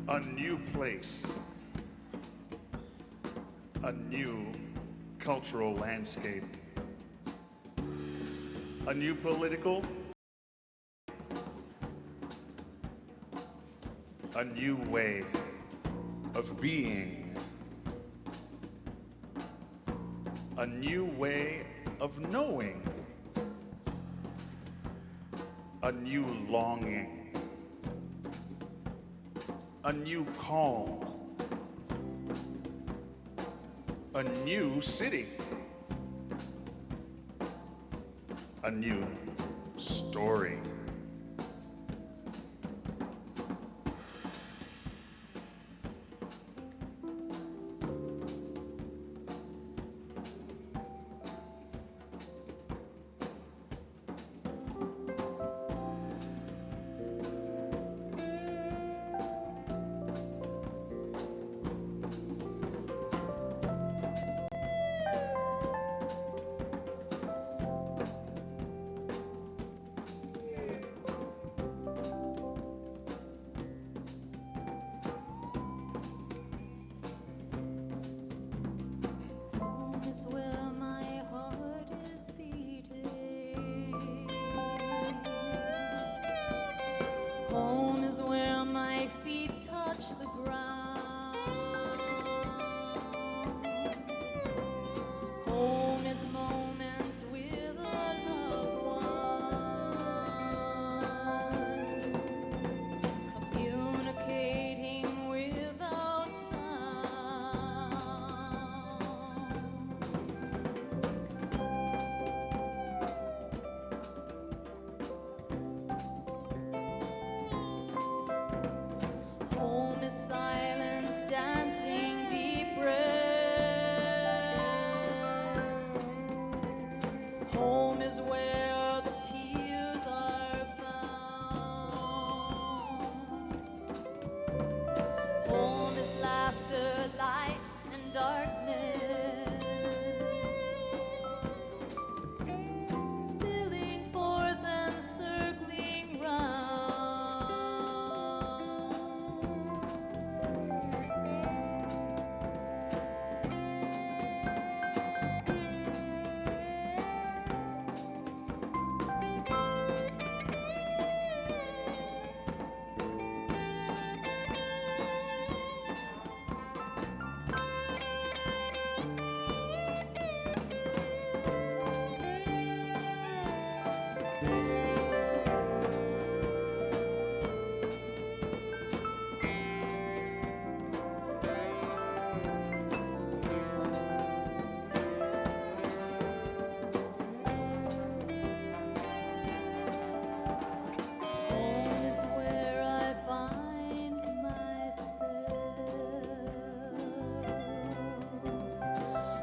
a new place, a new cultural landscape, a new political, a new way of being, a new way of knowing, a new longing, a new call, a new city, a new story.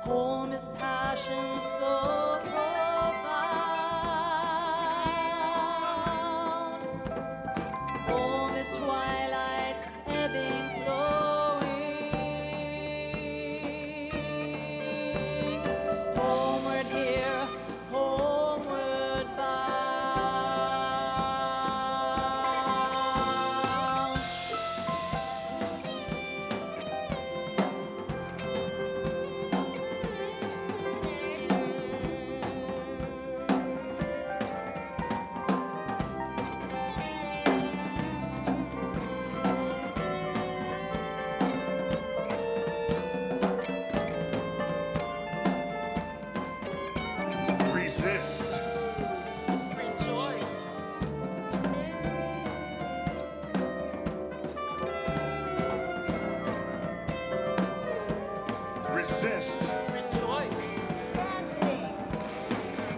Home is passion so profound. Home is twilight ebbing, flowing. Homeward here, homeward bound. Resist. Rejoice. Resist. Rejoice.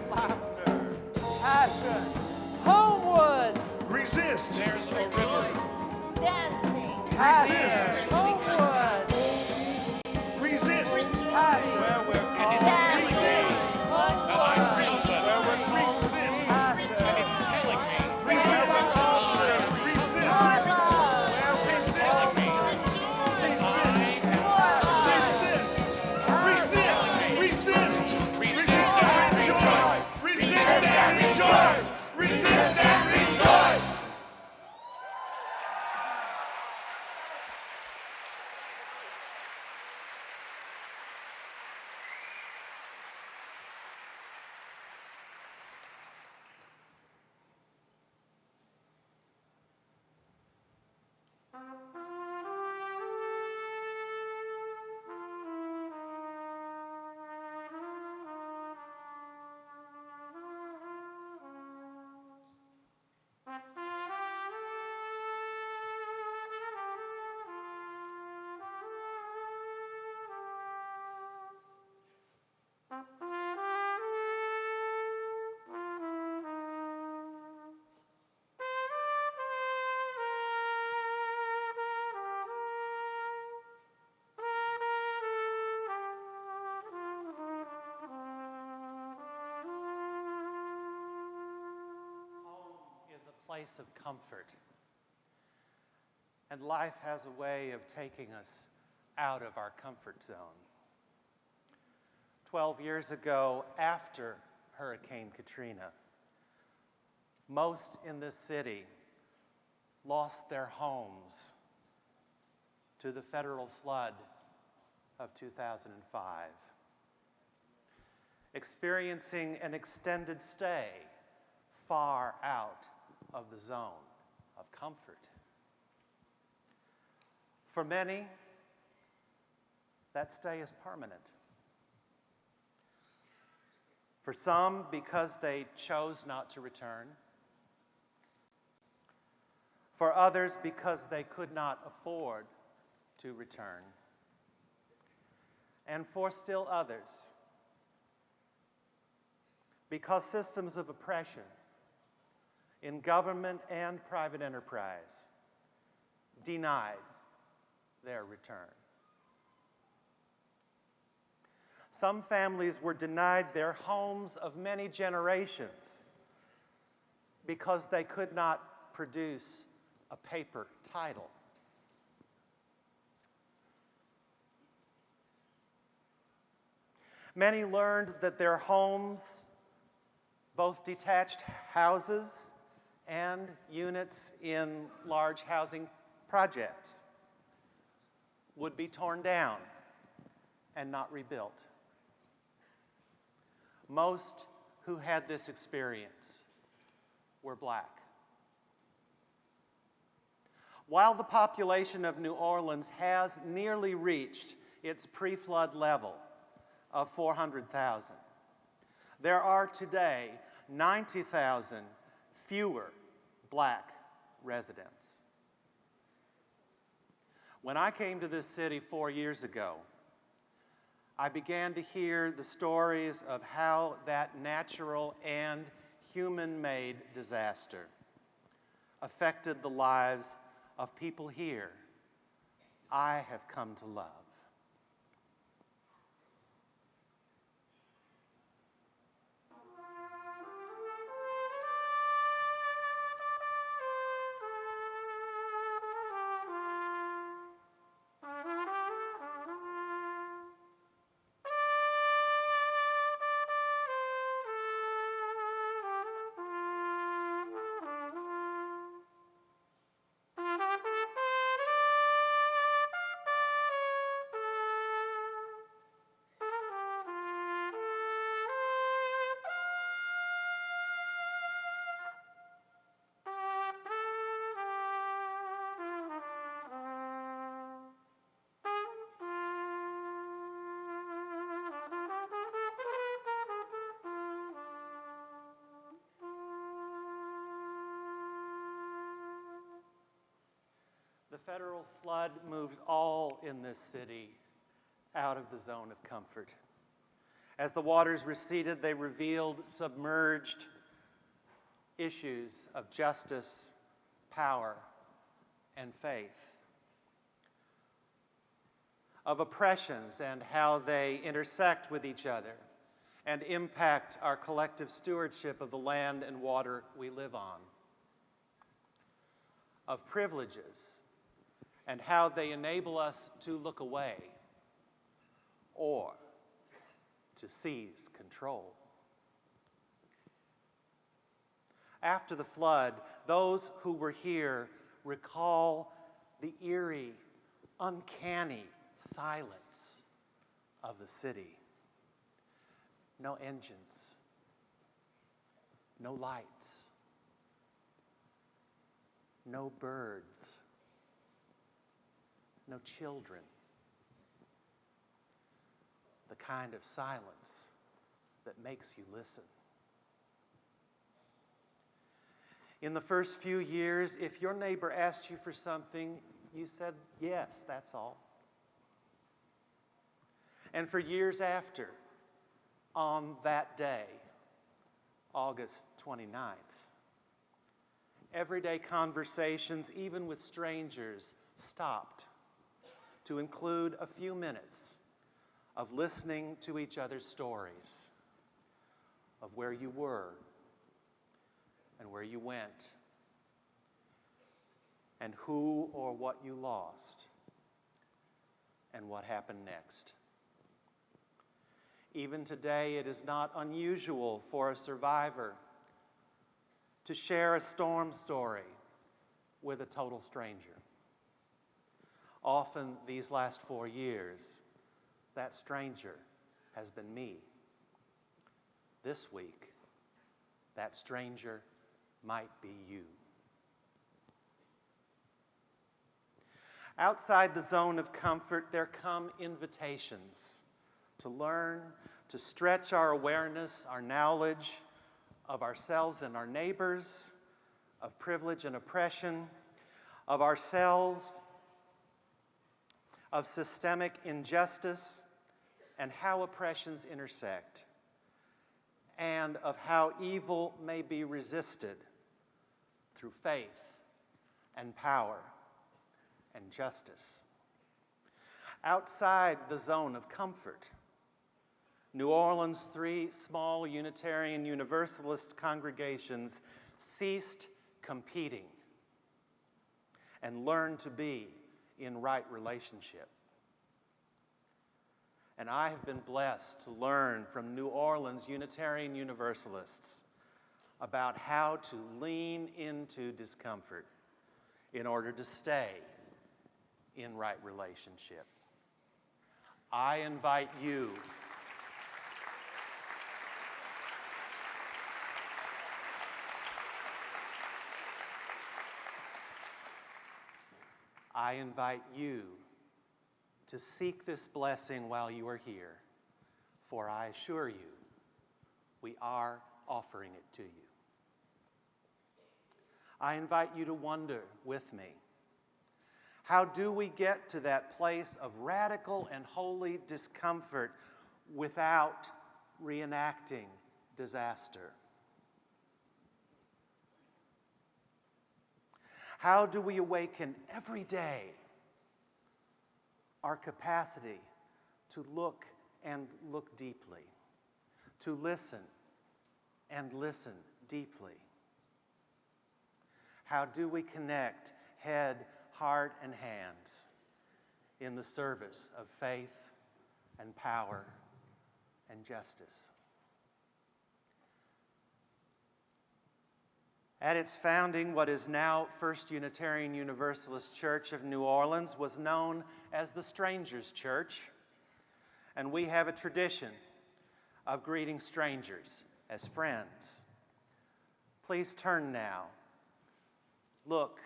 Laughter, passion, homewood, Resist. There's a river. Resist. homewood, Resist. passion, And it's telling me that I'm so Resist. and it's telling me Resist. that I'm Resist. it's telling me that I am Resist. Resist. Resist and rejoice. Resist and rejoice. Resist and rejoice. Place of comfort. And life has a way of taking us out of our comfort zone. 12 years ago, after Hurricane Katrina, most in this city lost their homes to the federal flood of 2005, experiencing an extended stay far out of the zone of comfort. For many, that stay is permanent. For some, because they chose not to return. For others, because they could not afford to return. And for still others, because systems of oppression in government and private enterprise denied their return. Some families were denied their homes of many generations because they could not produce a paper title. Many learned that their homes, both detached houses and units in large housing projects, would be torn down and not rebuilt. Most who had this experience were Black. While the population of New Orleans has nearly reached its pre-flood level of 400,000, there are today 90,000 fewer Black residents. When I came to this city 4 years ago, I began to hear the stories of how that natural and human-made disaster affected the lives of people here I have come to love. The federal flood moved all in this city out of the zone of comfort. As the waters receded, they revealed submerged issues of justice, power, and faith, of oppressions and how they intersect with each other and impact our collective stewardship of the land and water we live on, of privileges and how they enable us to look away or to seize control. After the flood, those who were here recall the eerie, uncanny silence of the city. No engines, no lights, no birds, no children. The kind of silence that makes you listen. In the first few years, if your neighbor asked you for something, you said, yes, that's all. And for years after, on that day, August 29th, everyday conversations, even with strangers, stopped to include a few minutes of listening to each other's stories, of where you were and where you went, and who or what you lost, and what happened next. Even today, it is not unusual for a survivor to share a storm story with a total stranger. Often, these last 4 years, that stranger has been me. This week, that stranger might be you. Outside the zone of comfort, there come invitations to learn, to stretch our awareness, our knowledge of ourselves and our neighbors, of privilege and oppression, of ourselves, of systemic injustice, and how oppressions intersect, and of how evil may be resisted through faith and power and justice. Outside the zone of comfort, New Orleans' 3 small Unitarian Universalist congregations ceased competing and learned to be in right relationship. And I have been blessed to learn from New Orleans Unitarian Universalists about how to lean into discomfort in order to stay in right relationship. I invite you to seek this blessing while you are here, for I assure you, we are offering it to you. I invite you to wonder with me, how do we get to that place of radical and holy discomfort without reenacting disaster? How do we awaken every day our capacity to look and look deeply, to listen and listen deeply? How do we connect head, heart, and hands in the service of faith and power and justice? At its founding, what is now First Unitarian Universalist Church of New Orleans was known as the Strangers' Church, and we have a tradition of greeting strangers as friends. Please turn now, look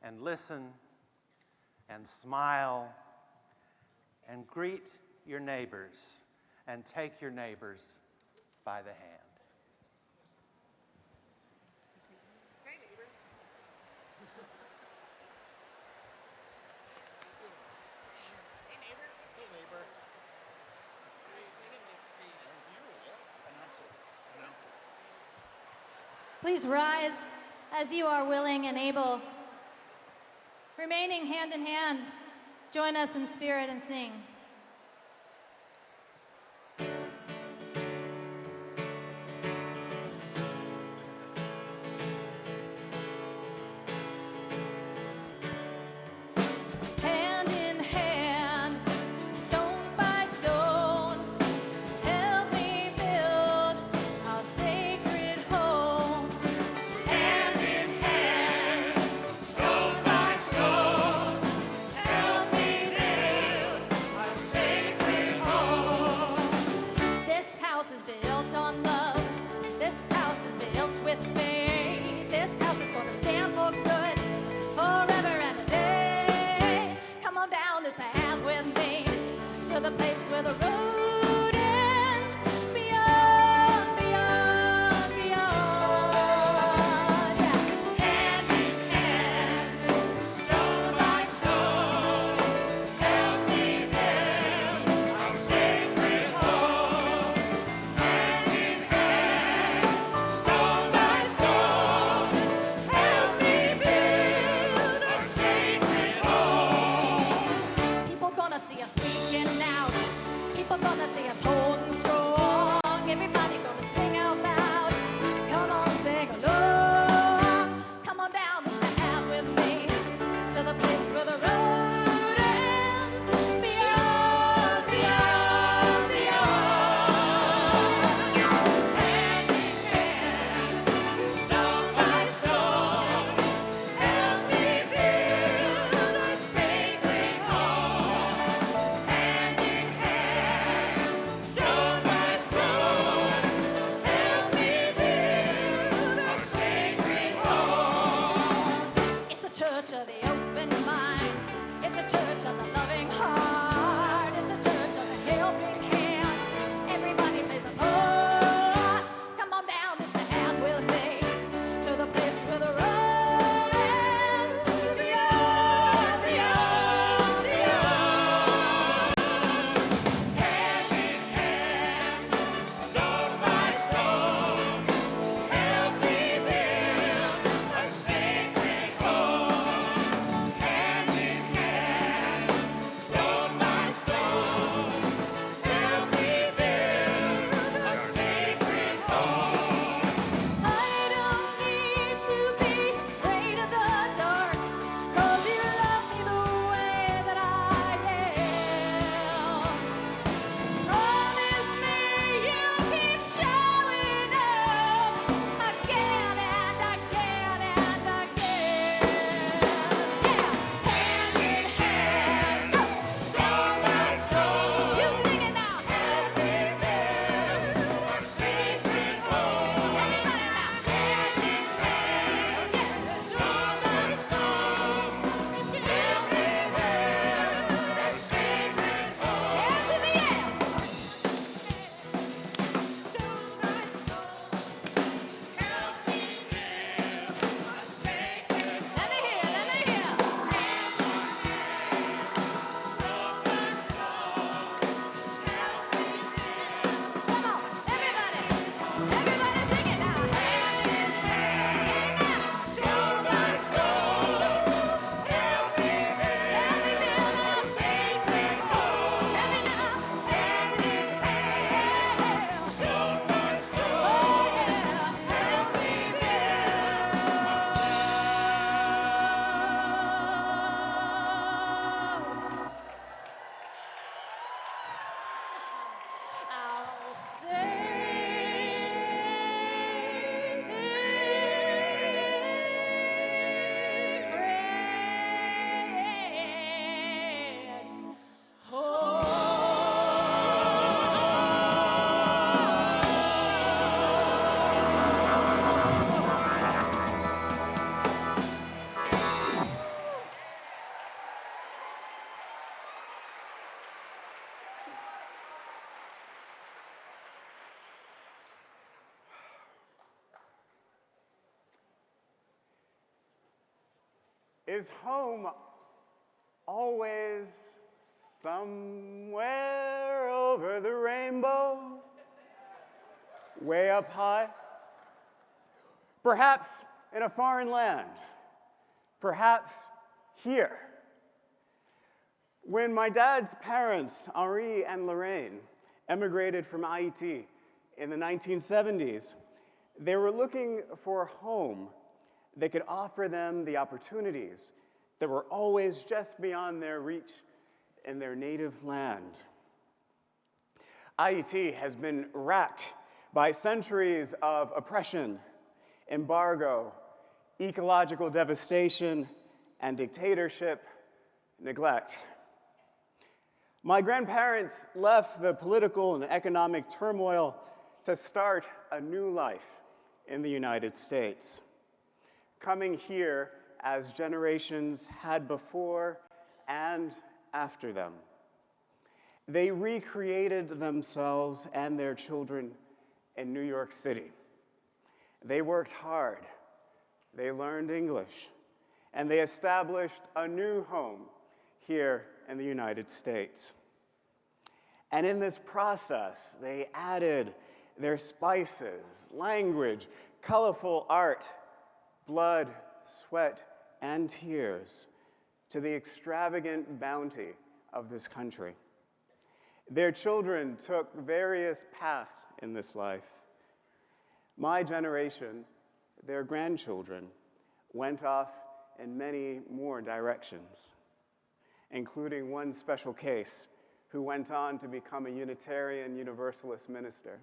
and listen and smile and greet your neighbors and take your neighbors by the hand. Please rise as you are willing and able. Remaining hand in hand, join us in spirit and sing. Hand in hand, stone by stone, help me build our sacred home. Hand in hand, stone by stone, help me build Is home always somewhere over the rainbow, way up high? Perhaps in a foreign land, perhaps here. When my dad's parents, Henri and Lorraine, emigrated from Haiti in the 1970s, they were looking for a home that could offer them the opportunities that were always just beyond their reach in their native land. Haiti has been racked by centuries of oppression, embargo, ecological devastation, and dictatorship neglect. My grandparents left the political and economic turmoil to start a new life in the United States, coming here as generations had before and after them. They recreated themselves and their children in New York City. They worked hard, they learned English, and they established a new home here in the United States. And in this process, they added their spices, language, colorful art, blood, sweat, and tears to the extravagant bounty of this country. Their children took various paths in this life. My generation, their grandchildren, went off in many more directions, including one special case who went on to become a Unitarian Universalist minister.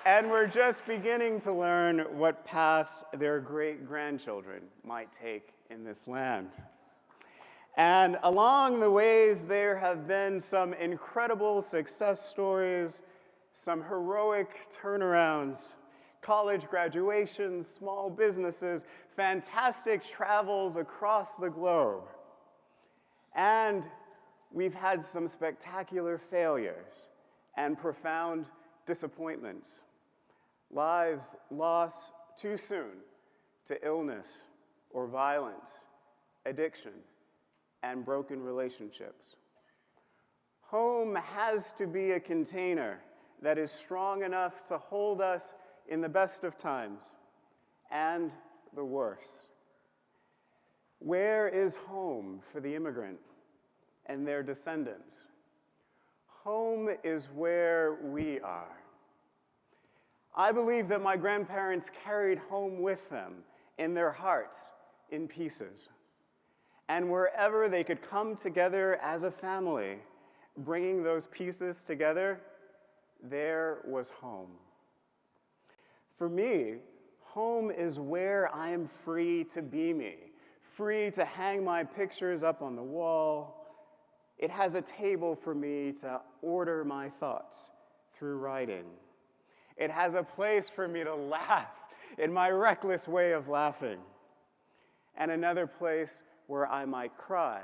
And we're just beginning to learn what paths their great-grandchildren might take in this land. And along the ways, there have been some incredible success stories, some heroic turnarounds, college graduations, small businesses, fantastic travels across the globe. And we've had some spectacular failures and profound disappointments. Lives lost too soon to illness or violence, addiction, and broken relationships. Home has to be a container that is strong enough to hold us in the best of times and the worst. Where is home for the immigrant and their descendants? Home is where we are. I believe that my grandparents carried home with them in their hearts in pieces. And wherever they could come together as a family, bringing those pieces together, there was home. For me, home is where I am free to be me, free to hang my pictures up on the wall. It has a table for me to order my thoughts through writing. It has a place for me to laugh in my reckless way of laughing. And another place where I might cry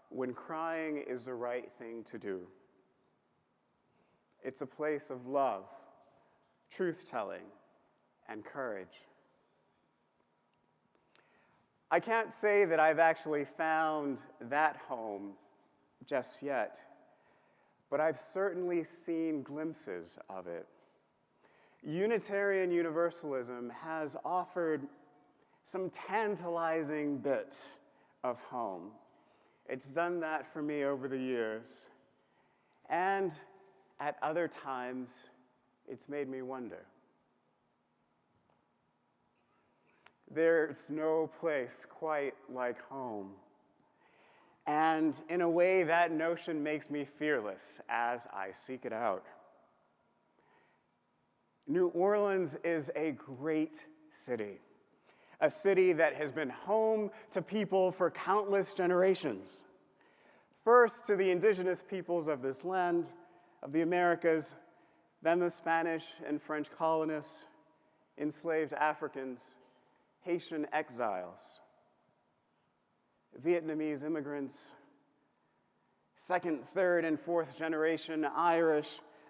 when crying is the right thing to do. It's a place of love, truth-telling, and courage. I can't say that I've actually found that home just yet, but I've certainly seen glimpses of it. Unitarian Universalism has offered some tantalizing bits of home. It's done that for me over the years. And at other times, it's made me wonder. There's no place quite like home. And in a way, that notion makes me fearless as I seek it out. New Orleans is a great city, a city that has been home to people for countless generations. First to the indigenous peoples of this land, of the Americas, then the Spanish and French colonists, enslaved Africans, Haitian exiles, Vietnamese immigrants, second, third, and fourth generation Irish,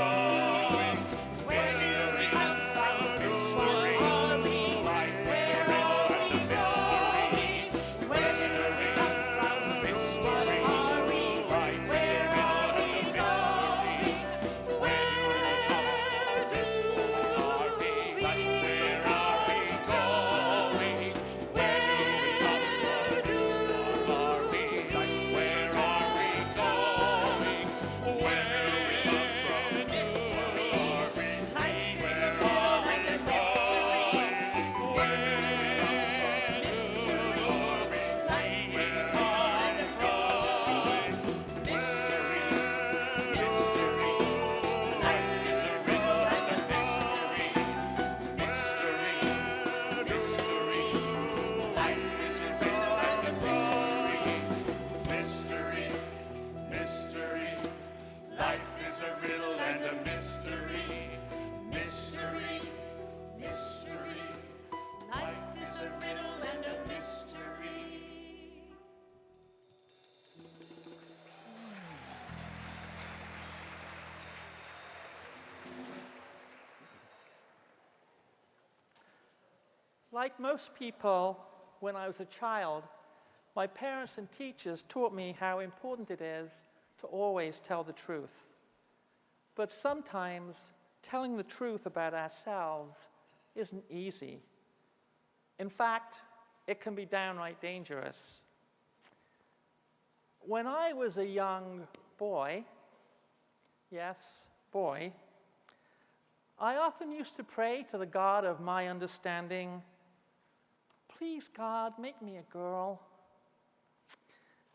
going? Where do we come from? Mystery. What are we? Life is a Where riddle are and a we mystery. going? Where do we come from? Mystery. What are we? Life is a Where riddle are and a we mystery. going? Where do we come from? Where do What are we? Where are we going? Where do we come from? What are we? Where are we going? Where do we come from? Life is a riddle and a mystery. Mystery. Life is a riddle and a mystery. Mystery. Life is a riddle and a mystery. Mystery, mystery, life is a riddle and a mystery. Mystery, mystery, life is a riddle and a mystery. Mystery, mystery, life is a riddle and a mystery. Like most people, when I was a child, my parents and teachers taught me how important it is to always tell the truth. But sometimes telling the truth about ourselves isn't easy. In fact, it can be downright dangerous. When I was a young boy, yes, boy, I often used to pray to the God of my understanding, "Please, God, make me a girl."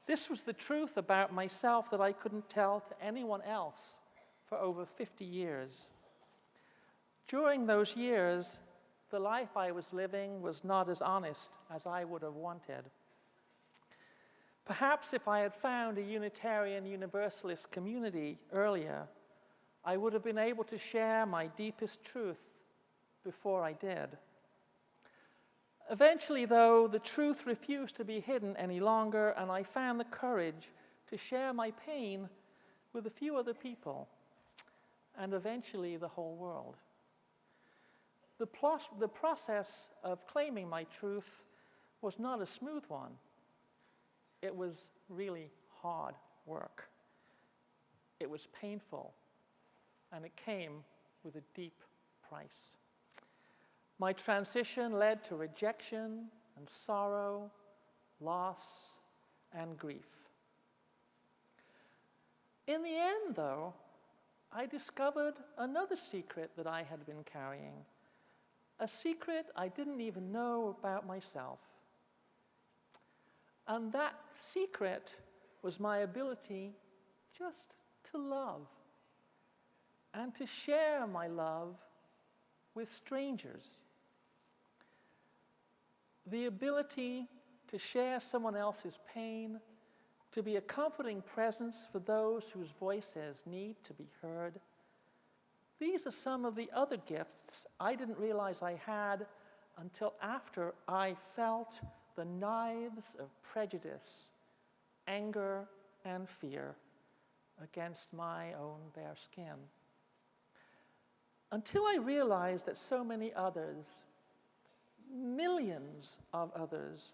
This was the truth about myself that I couldn't tell to anyone else for over 50 years. During those years, the life I was living was not as honest as I would have wanted. Perhaps if I had found a Unitarian Universalist community earlier, I would have been able to share my deepest truth before I did. Eventually, though, the truth refused to be hidden any longer, and I found the courage to share my pain with a few other people, and eventually the whole world. The process of claiming my truth was not a smooth one. It was really hard work. It was painful, and it came with a deep price. My transition led to rejection and sorrow, loss and grief. In the end, though, I discovered another secret that I had been carrying, a secret I didn't even know about myself. And that secret was my ability just to love and to share my love with strangers. The ability to share someone else's pain, to be a comforting presence for those whose voices need to be heard. These are some of the other gifts I didn't realize I had until after I felt the knives of prejudice, anger, and fear against my own bare skin. Until I realized that so many others, millions of others,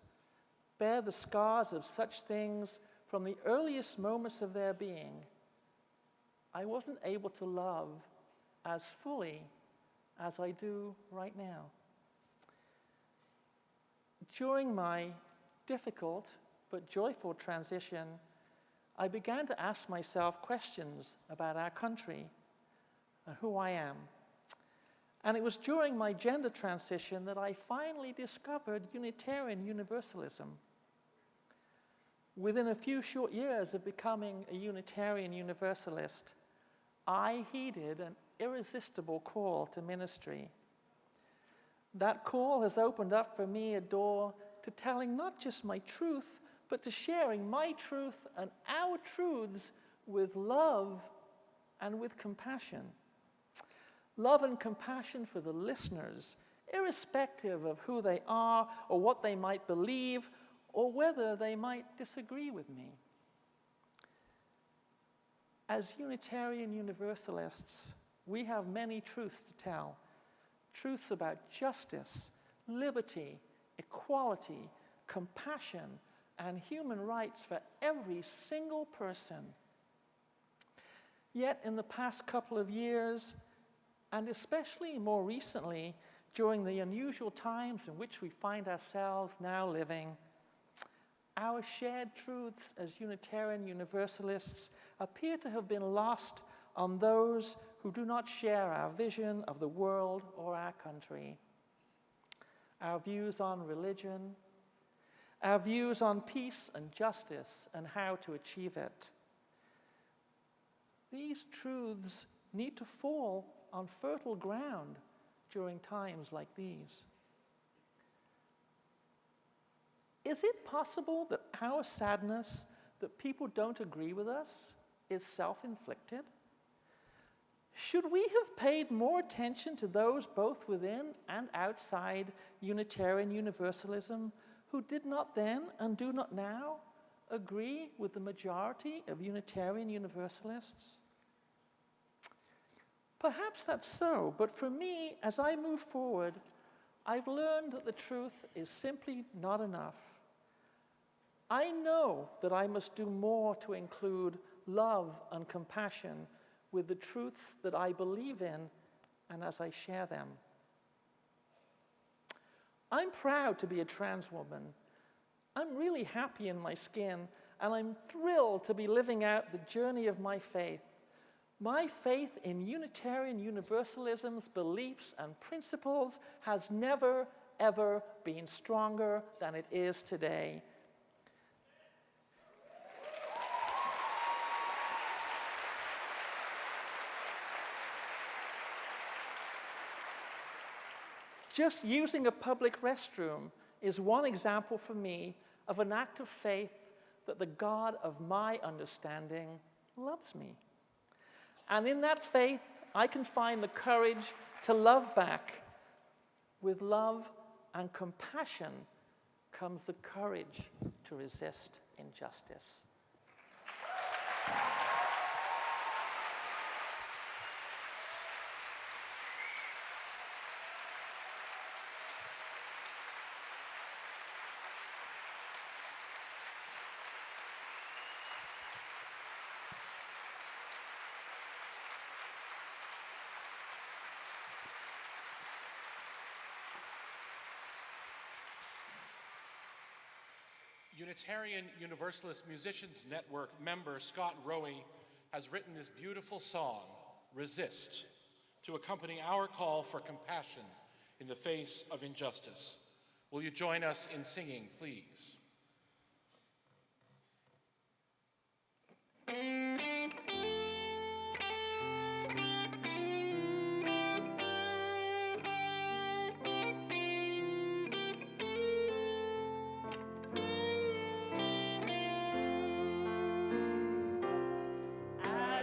bear the scars of such things from the earliest moments of their being, I wasn't able to love as fully as I do right now. During my difficult but joyful transition, I began to ask myself questions about our country and who I am. And it was during my gender transition that I finally discovered Unitarian Universalism. Within a few short years of becoming a Unitarian Universalist, I heeded an irresistible call to ministry. That call has opened up for me a door to telling not just my truth, but to sharing my truth and our truths with love and with compassion. Love and compassion for the listeners, irrespective of who they are or what they might believe or whether they might disagree with me. As Unitarian Universalists, we have many truths to tell. Truths about justice, liberty, equality, compassion, and human rights for every single person. Yet in the past couple of years, and especially more recently, during the unusual times in which we find ourselves now living, our shared truths as Unitarian Universalists appear to have been lost on those who do not share our vision of the world or our country. Our views on religion, our views on peace and justice and how to achieve it. These truths need to fall on fertile ground during times like these. Is it possible that our sadness that people don't agree with us is self-inflicted? Should we have paid more attention to those both within and outside Unitarian Universalism who did not then and do not now agree with the majority of Unitarian Universalists? Perhaps that's so, but for me, as I move forward, I've learned that the truth is simply not enough. I know that I must do more to include love and compassion with the truths that I believe in and as I share them. I'm proud to be a trans woman. I'm really happy in my skin, and I'm thrilled to be living out the journey of my faith. My faith in Unitarian Universalism's beliefs and principles has never, ever been stronger than it is today. Just using a public restroom is one example for me of an act of faith that the God of my understanding loves me. And in that faith, I can find the courage to love back. With love and compassion comes the courage to resist injustice. Unitarian Universalist Musicians Network member Scott Rowe has written this beautiful song, Resist, to accompany our call for compassion in the face of injustice. Will you join us in singing, please?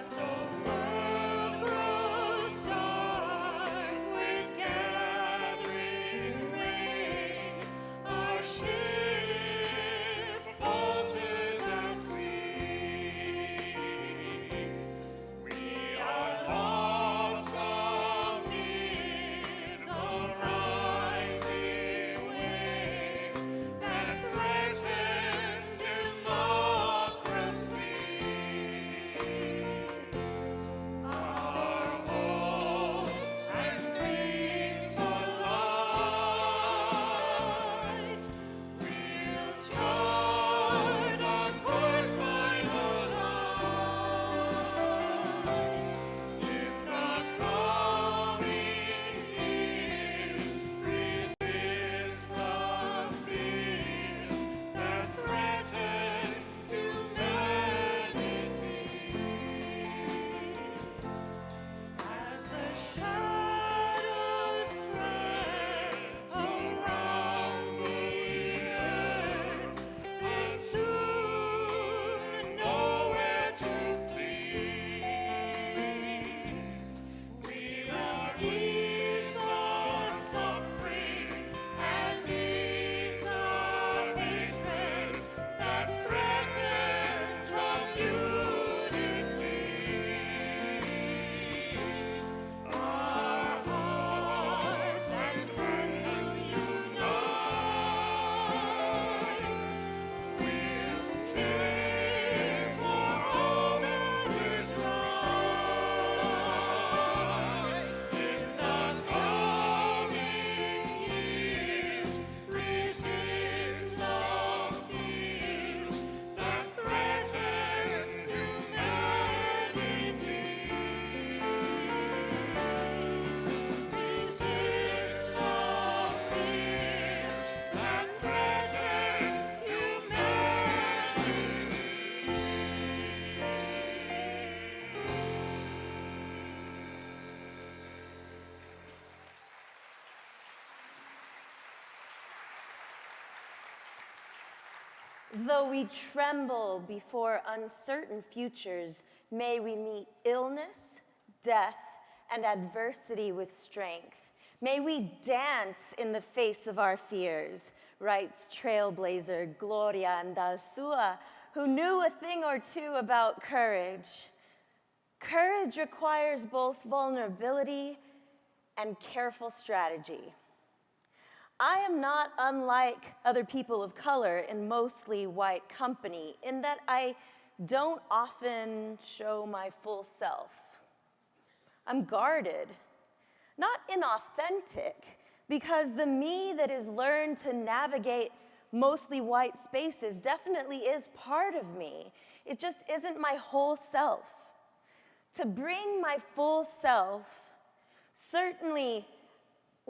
As the world grows dark with gathering rain, our ship falters at sea. We are lost amid the rising waves that threaten democracy. Our hopes and dreams alight, we'll chart our course by the light. In the coming years, resist the fears that threaten humanity. As the shadows spread around the earth, there's soon nowhere to flee. We will ease the suffering and ease the hatred that threatens community. Our hearts and hands will unite. We'll sing for all that is right. In the coming years, resist the fears that threaten humanity. Resist the fears that threaten Though we tremble before uncertain futures, may we meet illness, death, and adversity with strength. May we dance in the face of our fears, writes trailblazer Gloria Andalsua, who knew a thing or two about courage. Courage requires both vulnerability and careful strategy. I am not unlike other people of color in mostly white company in that I don't often show my full self. I'm guarded, not inauthentic, because the me that is learned to navigate mostly white spaces definitely is part of me. It just isn't my whole self. To bring my full self certainly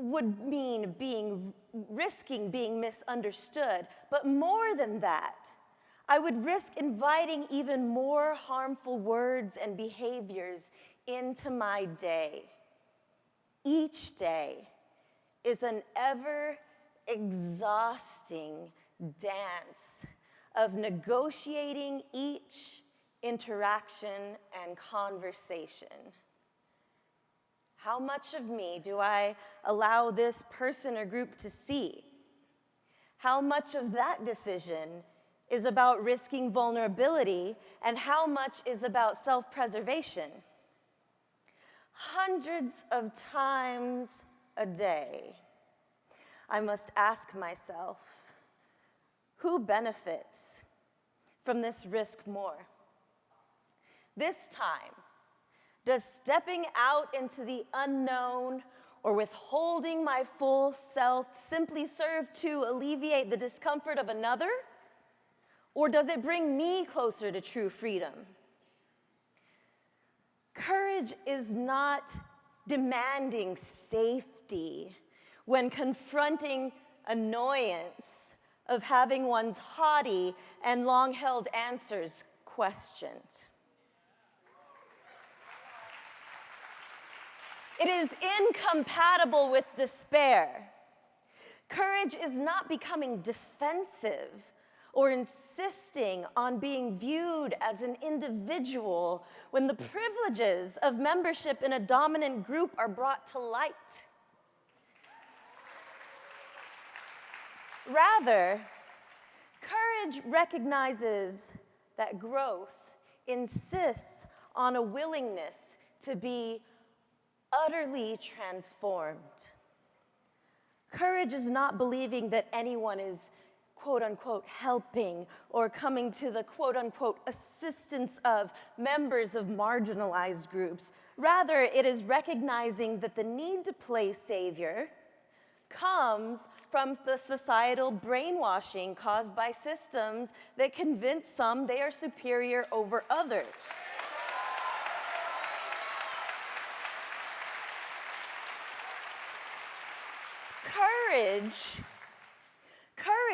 would mean risking being misunderstood, but more than that, I would risk inviting even more harmful words and behaviors into my day. Each day is an ever exhausting dance of negotiating each interaction and conversation. How much of me do I allow this person or group to see? How much of that decision is about risking vulnerability, and how much is about self-preservation? Hundreds of times a day, I must ask myself, who benefits from this risk more? This time, does stepping out into the unknown or withholding my full self simply serve to alleviate the discomfort of another? Or does it bring me closer to true freedom? Courage is not demanding safety when confronting annoyance of having one's haughty and long-held answers questioned. It is incompatible with despair. Courage is not becoming defensive or insisting on being viewed as an individual when the privileges of membership in a dominant group are brought to light. Rather, courage recognizes that growth insists on a willingness to be utterly transformed. Courage is not believing that anyone is quote unquote helping or coming to the quote unquote assistance of members of marginalized groups. Rather, it is recognizing that the need to play savior comes from the societal brainwashing caused by systems that convince some they are superior over others.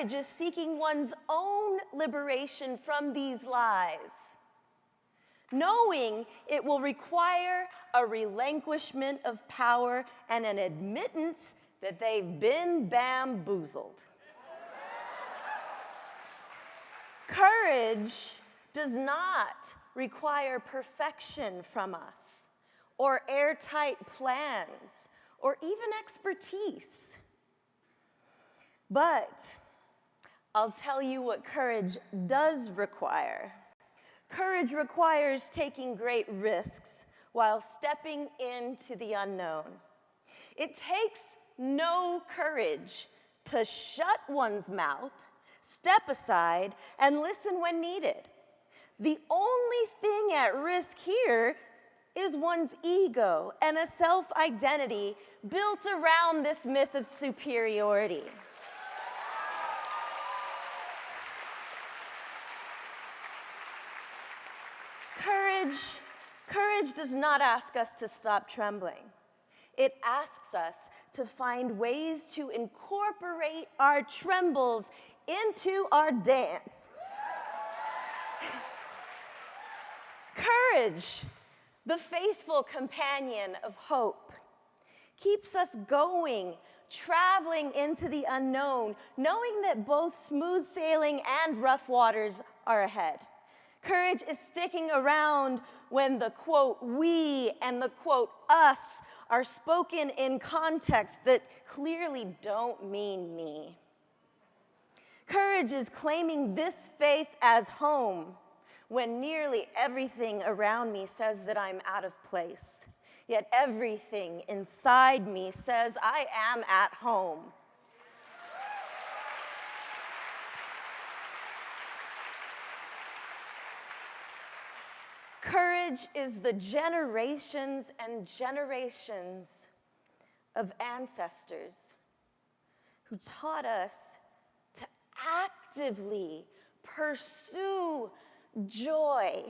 Courage is seeking one's own liberation from these lies, knowing it will require a relinquishment of power and an admittance that they've been bamboozled. Courage does not require perfection from us, or airtight plans, or even expertise. But I'll tell you what courage does require. Courage requires taking great risks while stepping into the unknown. It takes no courage to shut one's mouth, step aside, and listen when needed. The only thing at risk here is one's ego and a self-identity built around this myth of superiority. Courage does not ask us to stop trembling. It asks us to find ways to incorporate our trembles into our dance. Courage, the faithful companion of hope, keeps us going, traveling into the unknown, knowing that both smooth sailing and rough waters are ahead. Courage is sticking around when the quote we and the quote us are spoken in contexts that clearly don't mean me. Courage is claiming this faith as home when nearly everything around me says that I'm out of place. Yet everything inside me says I am at home. Courage is the generations and generations of ancestors who taught us to actively pursue joy,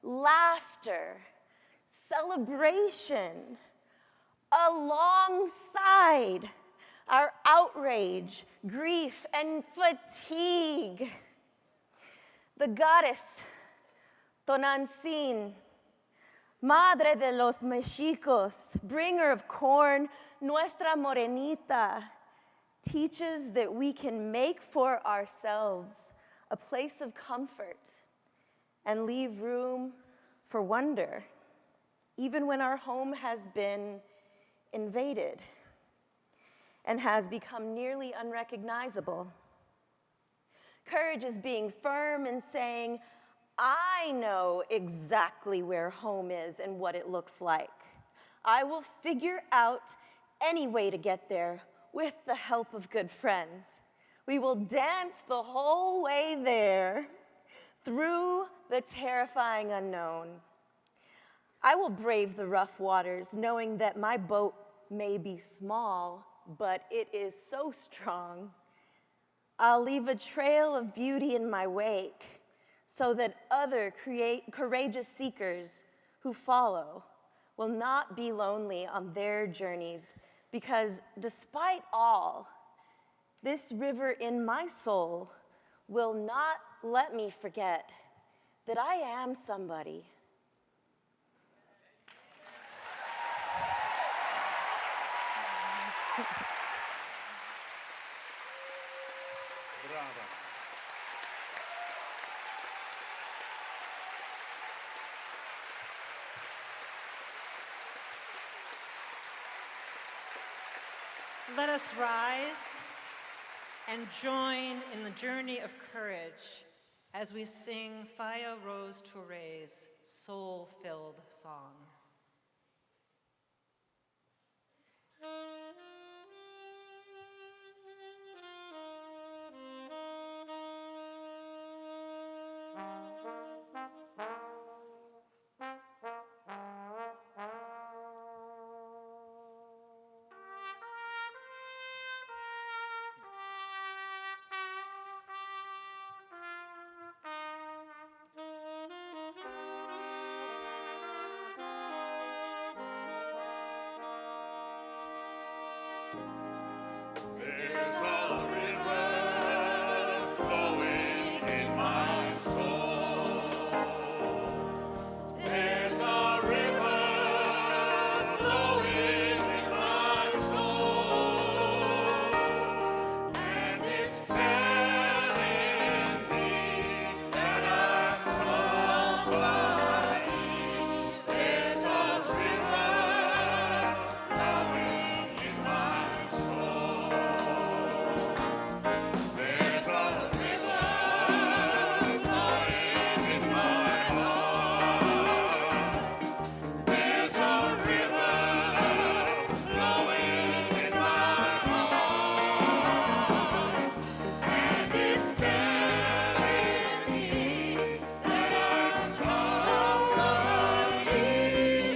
laughter, celebration, alongside our outrage, grief, and fatigue. The goddess Tonantzin, Madre de los Mexicos, bringer of corn, Nuestra Morenita, teaches that we can make for ourselves a place of comfort and leave room for wonder, even when our home has been invaded and has become nearly unrecognizable. Courage is being firm and saying, I know exactly where home is and what it looks like. I will figure out any way to get there with the help of good friends. We will dance the whole way there through the terrifying unknown. I will brave the rough waters, knowing that my boat may be small, but it is so strong I'll leave a trail of beauty in my wake so that other courageous seekers who follow will not be lonely on their journeys, because despite all, this river in my soul will not let me forget that I am somebody. Brava. Let us rise and join in the journey of courage as we sing Faya Rose Touré's soul-filled song. There's a river flowing in my soul. There's a river flowing in my soul, and it's telling me that I'm somebody. There's a river flowing in my soul. There's a river flowing in my heart. There's a river flowing in my heart, and it's telling me that I'm somebody.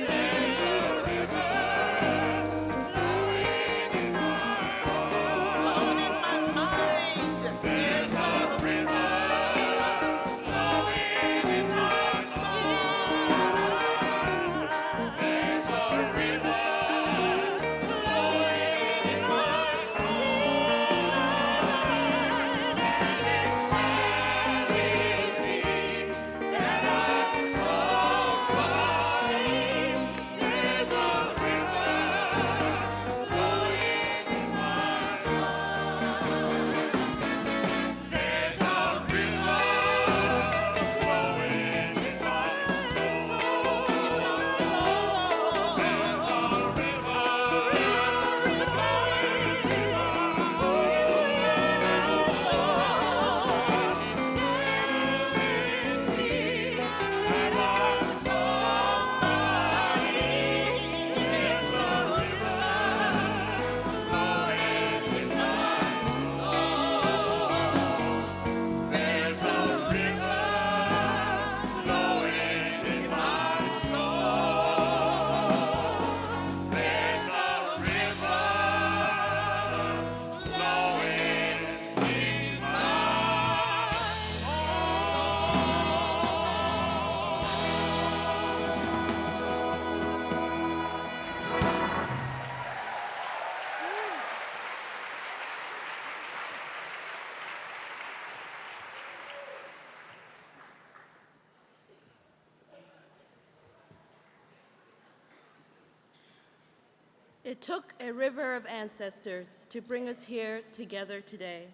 There's a river flowing in my heart. There's a river flowing in my soul. There's a river flowing in my soul, and it's telling me that I'm somebody. There's a river flowing in my soul. There's a river flowing in my soul. There's a river flowing in It took a river of ancestors to bring us here together today,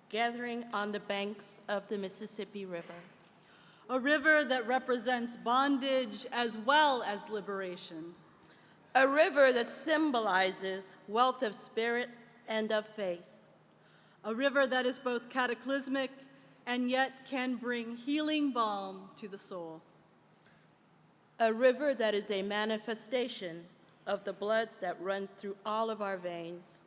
gathering on the banks of the Mississippi River. A river that represents bondage as well as liberation. A river that symbolizes wealth of spirit and of faith. A river that is both cataclysmic and yet can bring healing balm to the soul. A river that is a manifestation of the blood that runs through all of our veins.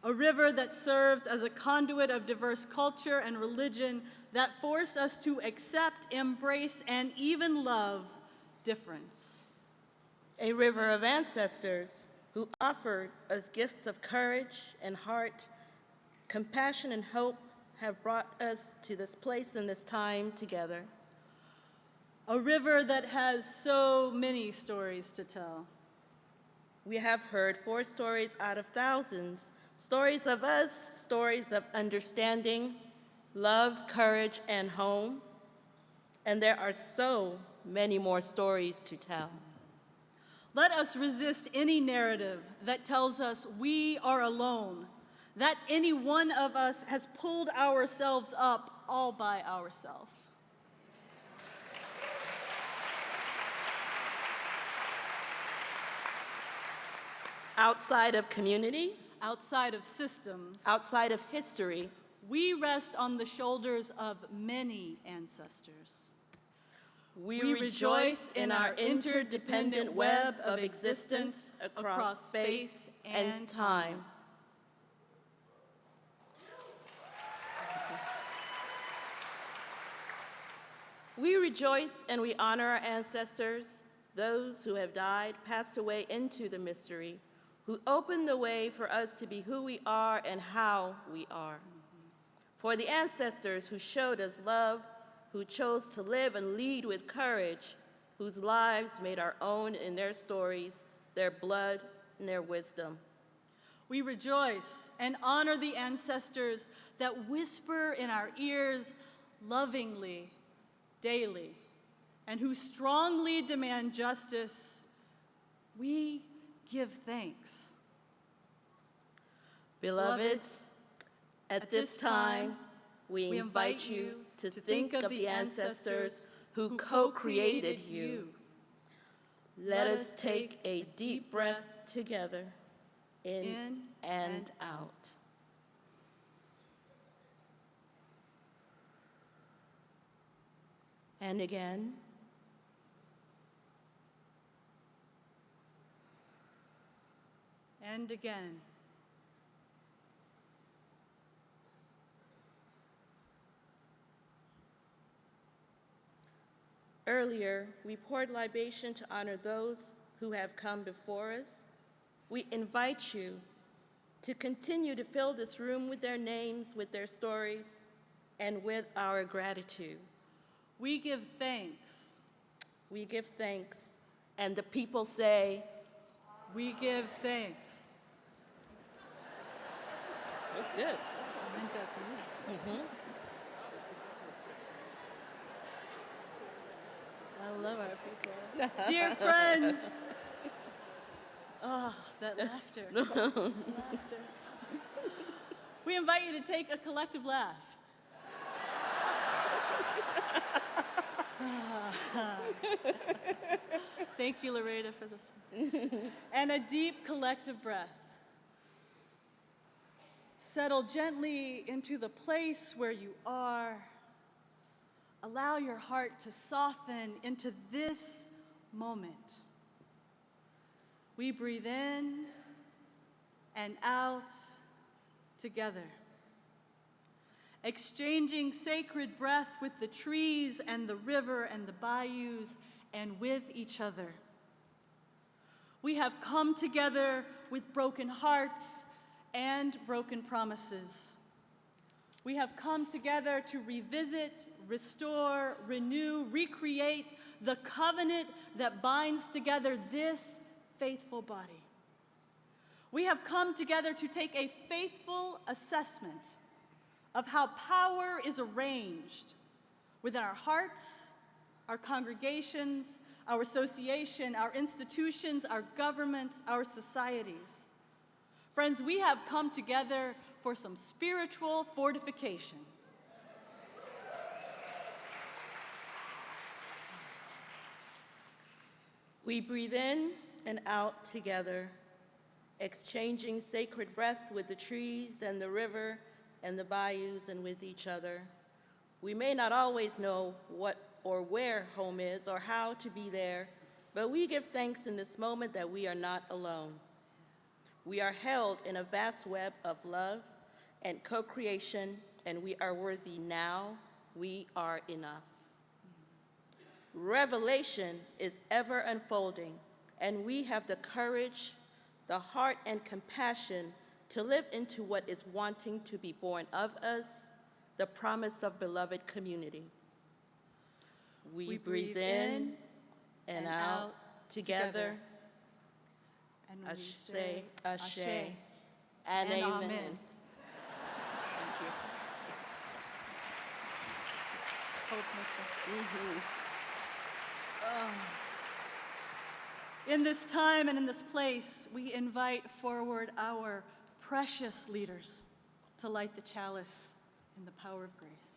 A river that serves as a conduit of diverse culture and religion that force us to accept, embrace, and even love difference. A river of ancestors who offered us gifts of courage and heart, compassion and hope, have brought us to this place and this time together. A river that has so many stories to tell. We have heard 4 stories out of thousands, stories of us, stories of understanding, love, courage, and home. And there are so many more stories to tell. Let us resist any narrative that tells us we are alone, that any one of us has pulled ourselves up all by ourselves. Outside of community, Outside of systems, outside of history, we rest on the shoulders of many ancestors. we rejoice in our interdependent web of existence across space and time. We rejoice and we honor our ancestors, those who have died, passed away into the mystery, who opened the way for us to be who we are and how we are. For the ancestors who showed us love, who chose to live and lead with courage, whose lives made our own in their stories, their blood, and their wisdom. We rejoice and honor the ancestors that whisper in our ears lovingly, daily, and who strongly demand justice. We give thanks. Beloveds, at this time, we invite you to think of the ancestors who co-created you. Let us take a deep breath together, in and out. And again. And again. Earlier, we poured libation to honor those who have come before us. We invite you to continue to fill this room with their names, with their stories, and with our gratitude. We give thanks. We give thanks. And the people say, We give thanks. that's good. Mine's after you. I love our people. Dear friends. Oh, that laughter. Laughter. We invite you to take a collective laugh. Thank you, Loretta, for this one. And a deep collective breath. Settle gently into the place where you are. Allow your heart to soften into this moment. We breathe in and out together, exchanging sacred breath with the trees and the river and the bayous and with each other. We have come together with broken hearts and broken promises. We have come together to revisit, restore, renew, recreate the covenant that binds together this faithful body. We have come together to take a faithful assessment of how power is arranged within our hearts, our congregations, our association, our institutions, our governments, our societies. Friends, we have come together for some spiritual fortification. We breathe in and out together, exchanging sacred breath with the trees and the river and the bayous and with each other. We may not always know what or where home is or how to be there, but we give thanks in this moment that we are not alone. We are held in a vast web of love and co-creation, and we are worthy now. We are enough. Revelation is ever unfolding, and we have the courage, the heart, and compassion to live into what is wanting to be born of us, the promise of beloved community. We breathe in and out together. And I we say ashe ashe and amen. amen. Thank you. In this time and in this place, we invite forward our precious leaders to light the chalice in the power of grace.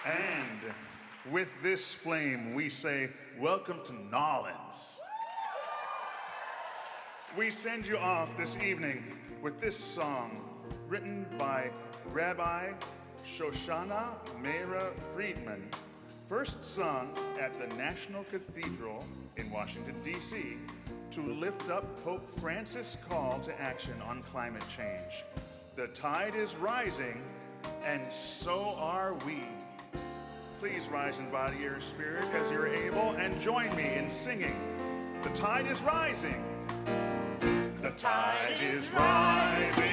And with this flame, we say, welcome to Nolens. We send you off this evening with this song written by Rabbi Shoshana Meira Friedman, first sung at the National Cathedral in Washington, D.C., to lift up Pope Francis' call to action on climate change. The tide is rising, and so are we. Please rise in body or spirit as you're able and join me in singing, The Tide is Rising. The tide is rising.